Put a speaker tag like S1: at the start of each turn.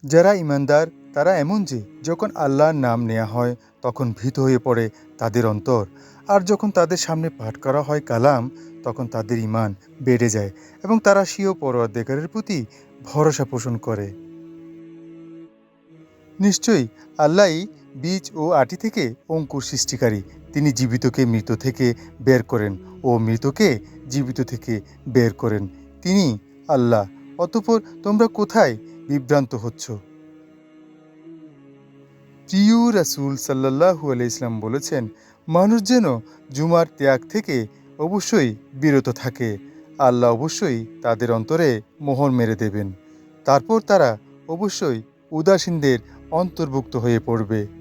S1: যারা ঈমানদার তারা এমন যে যখন আল্লাহর নাম নেওয়া হয় তখন ভীত হয়ে পড়ে তাদের অন্তর, আর যখন তাদের সামনে পাঠ করা হয় কালাম তখন তাদের ঈমান বেড়ে যায় এবং তারা স্বীয় পরওয়ারদিগারের প্রতি ভরসা পোষণ করে। নিশ্চয়ই আল্লাহই বীজ ও আটি থেকে অঙ্কুর সৃষ্টিকারী। তিনি জীবিতকে মৃত থেকে বের করেন ও মৃতকে জীবিত থেকে বের করেন। তিনি আল্লাহ। অতঃপর তোমরা কোথায় বিভ্রান্ত হচ্ছ? প্রিয় রাসূল সাল্লাল্লাহু আলাইহি ইসলাম বলেছেন, মানুষ যেন জুমার ত্যাগ থেকে অবশ্যই বিরত থাকে। আল্লাহ অবশ্যই তাদের অন্তরে মোহর মেরে দেবেন। তারপর তারা অবশ্যই উদাসীনদের অন্তর্ভুক্ত হয়ে পড়বে।